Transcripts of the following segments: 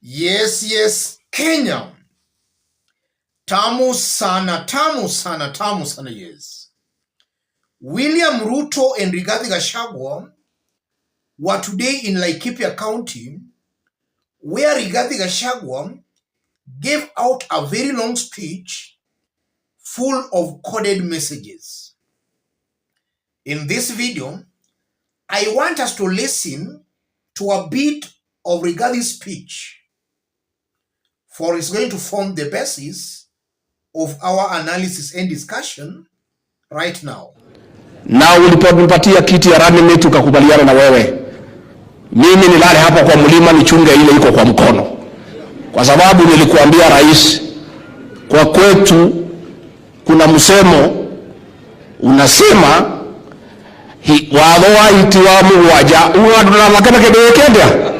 Yes, Kenya. Tamu sana, yes. William Ruto and Rigathi Gachagua were today in Laikipia County, where Rigathi Gachagua gave out a very long speech full of coded messages. In this video, I want us to listen to a bit of Rigathi's speech, for it's going to form the basis of our analysis and discussion right now. Na uliponipatia kiti ya running mate tukakubaliana na wewe, mimi nilale hapa kwa mlima nichunge ile iko kwa mkono, kwa sababu nilikuambia rais, kwa kwetu kuna msemo unasema wadhoa itiwa muwaja uaduna makana kebekenda.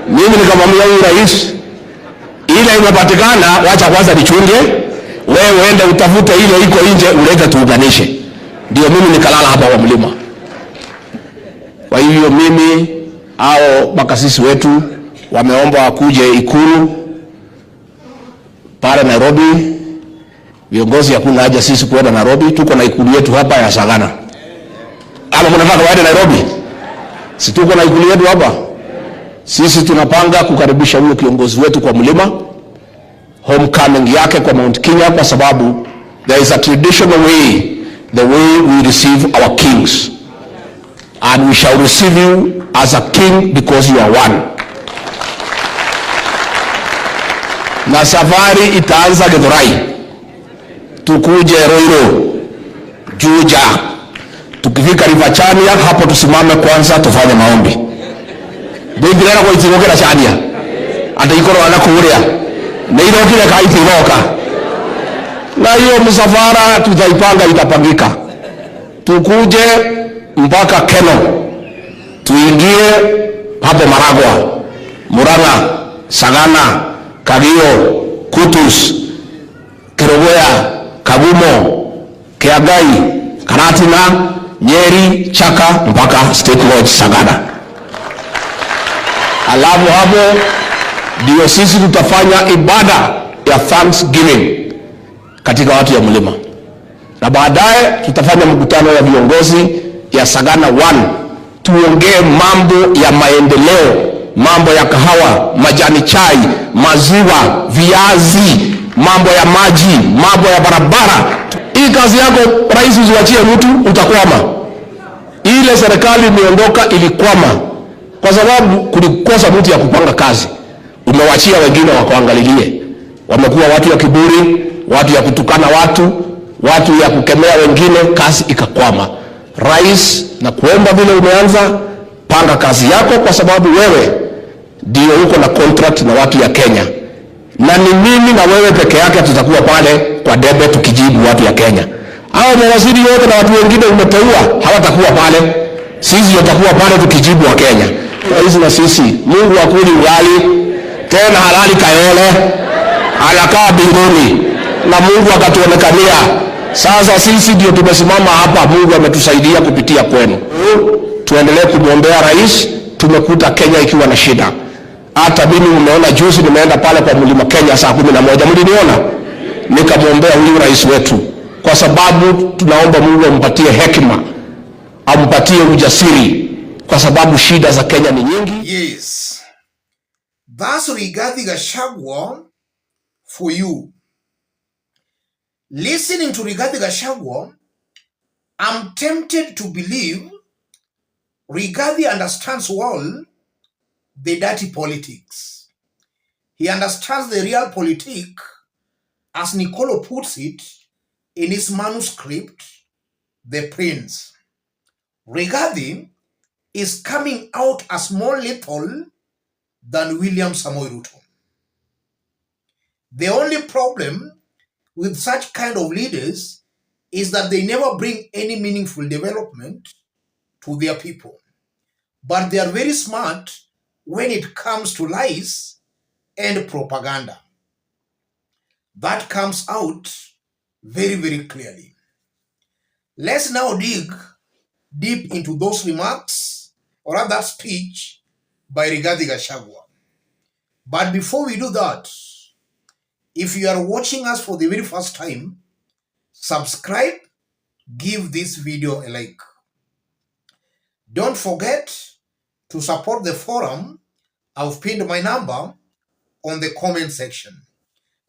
Mimi nikamwambia huyu rais, ile imepatikana wacha kwanza nichunge, wewe uende utafute ile iko nje ulete tuunganishe. Ndio mimi nikalala hapa kwa mlima. Kwa hiyo mimi hao makasisi wetu wameomba wakuje Ikulu pale Nairobi. Viongozi hakuna haja sisi kwenda Nairobi, tuko na Ikulu yetu hapa ya Sagana. Ama mnataka waende Nairobi? Si tuko na Ikulu yetu hapa. Sisi tunapanga kukaribisha huyo kiongozi wetu kwa mlima, homecoming yake kwa Mount Kenya, kwa sababu there is a traditional way, the way we receive our kings, and we shall receive you as a king because you are one. Na safari itaanza Githurai, tukuje Roiro, Juja, tukifika Rivachania hapo tusimame kwanza tufanye maombi. Bendera kwa itigokera Chania ata ikoro anakuuria na irokire kaitigoka, na hiyo msafara tutaipanga, itapangika, tukuje mpaka Keno, tuingie hapo Maragwa, Murang'a, Sagana, Kagio, Kutus, Kerogoya, Kagumo, Kiagai, Karatina, Nyeri, Chaka mpaka State Lodge Sagana. Alafu hapo ndio sisi tutafanya ibada ya Thanksgiving katika watu ya mlima, na baadaye tutafanya mkutano ya viongozi ya Sagana 1, tuongee mambo ya maendeleo, mambo ya kahawa, majani chai, maziwa, viazi, mambo ya maji, mambo ya barabara. Hii kazi yako rais usiwachie mtu, utakwama. Ile serikali imeondoka ilikwama kwa sababu kulikosa mtu ya kupanga kazi. Umewachia wengine wakuangalilie, wamekuwa watu ya kiburi, watu ya kutukana watu ya kukemea wengine, kazi ikakwama. Rais, na kuomba vile umeanza, panga kazi yako, kwa sababu wewe ndio uko na contract na watu ya Kenya, na ni mimi na wewe peke yake tutakuwa pale kwa debe tukijibu watu ya Kenya. Hao mawaziri wote na watu wengine umeteua hawatakuwa pale, sisi tutakuwa pale tukijibu wa Kenya. Rais na sisi, Mungu akuli ugali tena halali kayole anakaa mbinguni, na Mungu akatuonekania. Sasa sisi ndio tumesimama hapa, Mungu ametusaidia kupitia kwenu. Tuendelee kumwombea rais. Tumekuta Kenya ikiwa na shida. Hata mimi umeona juzi nimeenda pale kwa mlima Kenya saa 11, mliniona nikamwombea huyu rais wetu, kwa sababu tunaomba Mungu ampatie hekima, ampatie ujasiri, kwa sababu shida za Kenya ni nyingi. Yes. That's Rigathi Gachagua for you. Listening to Rigathi Gachagua, I'm tempted to believe Rigathi understands well the dirty politics. He understands the real politic, as Nicolo puts it in his manuscript, The Prince. Rigathi is coming out as more lethal than William Samoei Ruto. The only problem with such kind of leaders is that they never bring any meaningful development to their people. But they are very smart when it comes to lies and propaganda. That comes out very clearly. Let's now dig deep into those remarks, or rather speech, by Rigathi Gachagua. But before we do that, if you are watching us for the very first time, subscribe, give this video a like. Don't forget to support the forum. I've pinned my number on the comment section.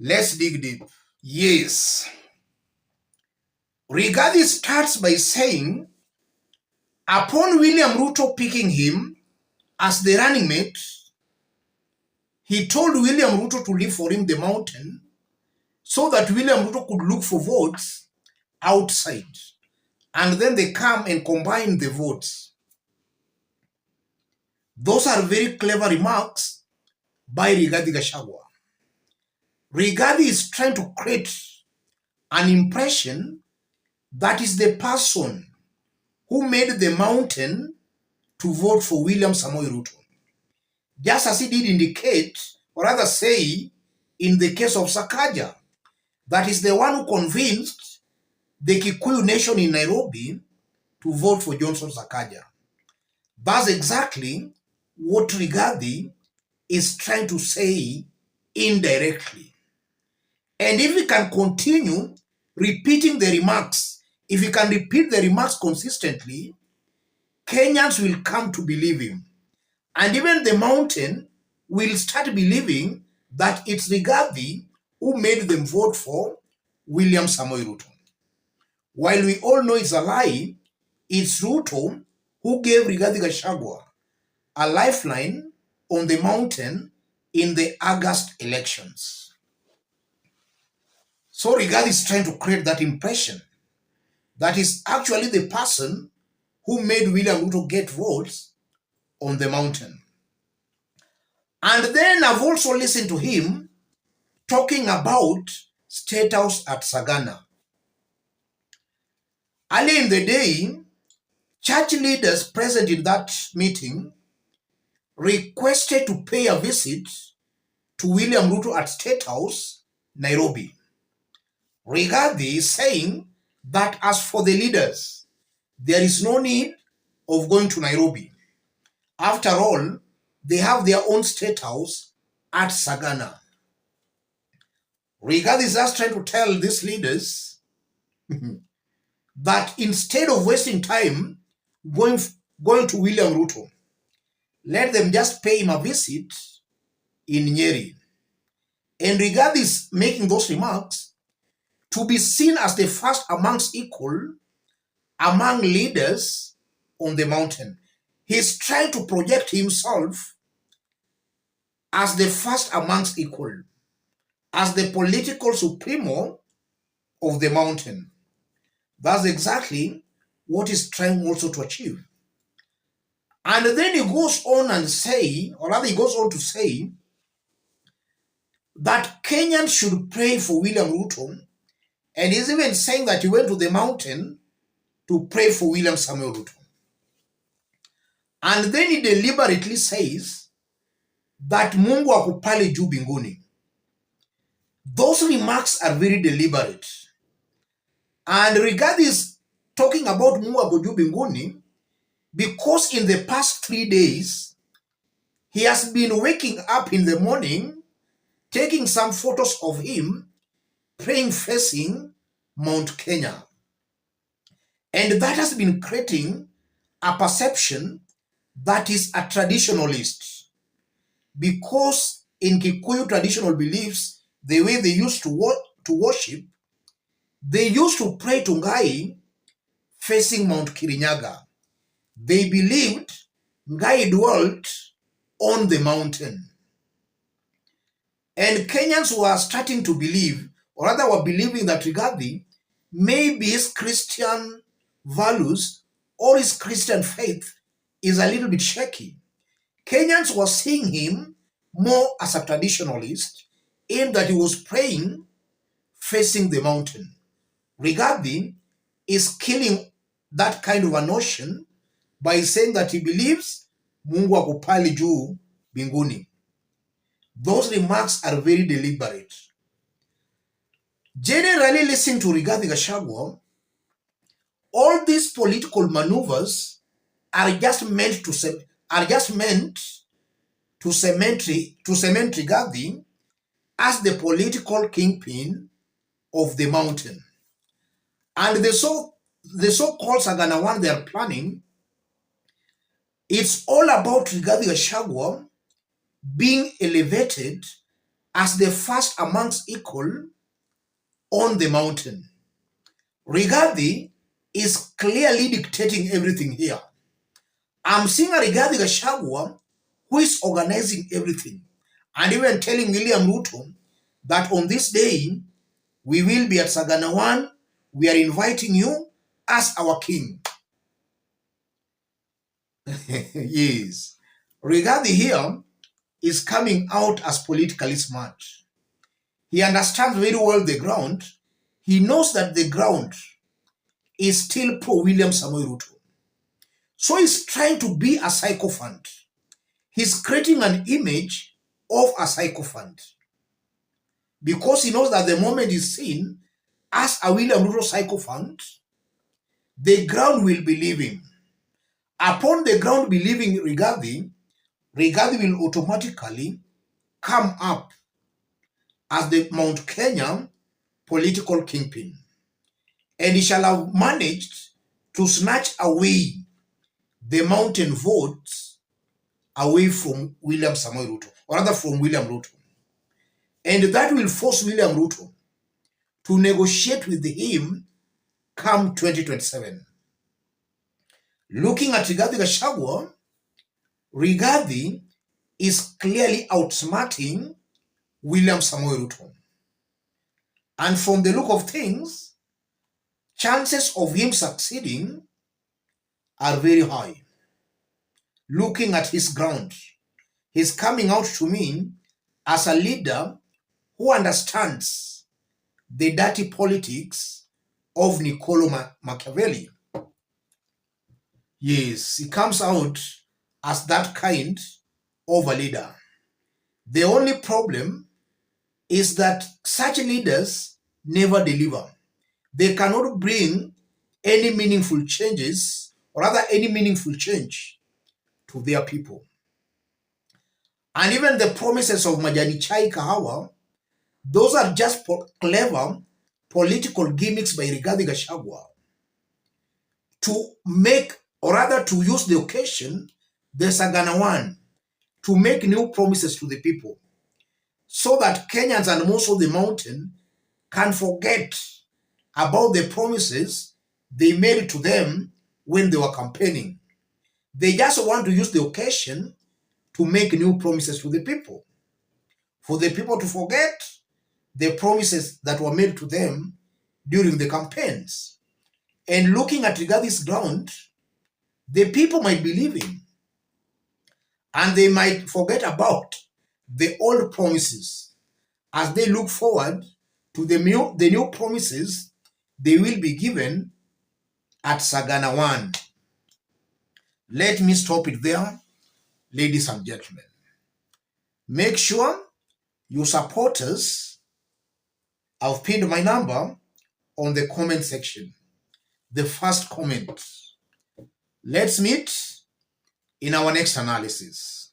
Let's dig deep. Yes. Rigathi starts by saying, upon William Ruto picking him as the running mate, he told William Ruto to leave for him the mountain so that William Ruto could look for votes outside. And then they come and combine the votes. Those are very clever remarks by Rigathi Gachagua. Rigathi is trying to create an impression that is the person who made the mountain to vote for William Samoei Ruto. Just as he did indicate, or rather say, in the case of Sakaja, that is the one who convinced the Kikuyu nation in Nairobi to vote for Johnson Sakaja. That's exactly what Rigathi is trying to say indirectly. And if we can continue repeating the remarks, if we can repeat the remarks consistently, Kenyans will come to believe him. And even the mountain will start believing that it's Rigathi who made them vote for William Samoei Ruto. While we all know it's a lie, it's Ruto who gave Rigathi Gachagua a lifeline on the mountain in the August elections. So Rigathi is trying to create that impression that is actually the person who made William Ruto get votes on the mountain. And then I've also listened to him talking about State House at Sagana. Early in the day, church leaders present in that meeting requested to pay a visit to William Ruto at State House, Nairobi. Rigathi is saying that as for the leaders, there is no need of going to Nairobi. After all, they have their own State House at Sagana. Rigathi is just trying to tell these leaders that instead of wasting time going to William Ruto, let them just pay him a visit in Nyeri. And Rigathi is making those remarks to be seen as the first amongst equal among leaders on the mountain. He's trying to project himself as the first amongst equal, as the political supremo of the mountain. That's exactly what he's trying also to achieve. And then he goes on and say, or rather he goes on to say, that Kenyans should pray for William Ruto, and he's even saying that he went to the mountain to pray for William Samoei Ruto. And then he deliberately says that Mungu ako pale juu binguni. Those remarks are very deliberate. And Rigathi is talking about Mungu ako juu binguni because in the past 3 days, he has been waking up in the morning, taking some photos of him praying facing Mount Kenya. And that has been creating a perception that is a traditionalist. Because in Kikuyu traditional beliefs, the way they used to worship, they used to pray to Ngai facing Mount Kirinyaga. They believed Ngai dwelt on the mountain. And Kenyans were starting to believe, or rather were believing that Rigathi, maybe his Christian values or his Christian faith is a little bit shaky. Kenyans were seeing him more as a traditionalist in that he was praying facing the mountain. Rigathi is killing that kind of a notion by saying that he believes Mungu ako pale juu binguni. Those remarks are very deliberate. Generally, listening to Rigathi Gachagua, all these political maneuvers are just meant to cement Rigathi as the political kingpin of the mountain. And the so-called Sagana one they are planning, it's all about Rigathi Gachagua being elevated as the first amongst equal on the mountain. Rigathi is clearly dictating everything here. I'm seeing a Rigathi Gachagua who is organizing everything and even telling William Ruto that on this day, we will be at Sagana 1. We are inviting you as our king. Yes. Rigathi here is coming out as politically smart. He understands very well the ground. He knows that the ground is still pro-William Samoei Ruto. So he's trying to be a sycophant. He's creating an image of a sycophant because he knows that the moment he's seen as a William Ruto sycophant, the ground will believe him. Upon the ground believing Rigathi will automatically come up as the Mount Kenya political kingpin. And he shall have managed to snatch away the mountain votes away from William Samoei Ruto, or rather from William Ruto. And that will force William Ruto to negotiate with him come 2027. Looking at Rigathi Gachagua, Rigathi is clearly outsmarting William Samoei Ruto. And from the look of things, chances of him succeeding are very high. Looking at his ground, he's coming out to me as a leader who understands the dirty politics of Niccolo Machiavelli. Yes, he comes out as that kind of a leader. The only problem is that such leaders never deliver. They cannot bring any meaningful changes, or rather any meaningful change to their people. And even the promises of Majani Chai Kahawa, those are just clever political gimmicks by Rigathi Gachagua to make, or rather to use the occasion, the Sagana one, to make new promises to the people so that Kenyans and most of the mountain can forget about the promises they made to them when they were campaigning. They just want to use the occasion to make new promises to the people, for the people to forget the promises that were made to them during the campaigns. And looking at Rigathi's ground, the people might believe him, and they might forget about the old promises as they look forward to the new promises they will be given at Sagana 1. Let me stop it there, ladies and gentlemen. Make sure you support us. I've pinned my number on the comment section. The first comment. Let's meet in our next analysis.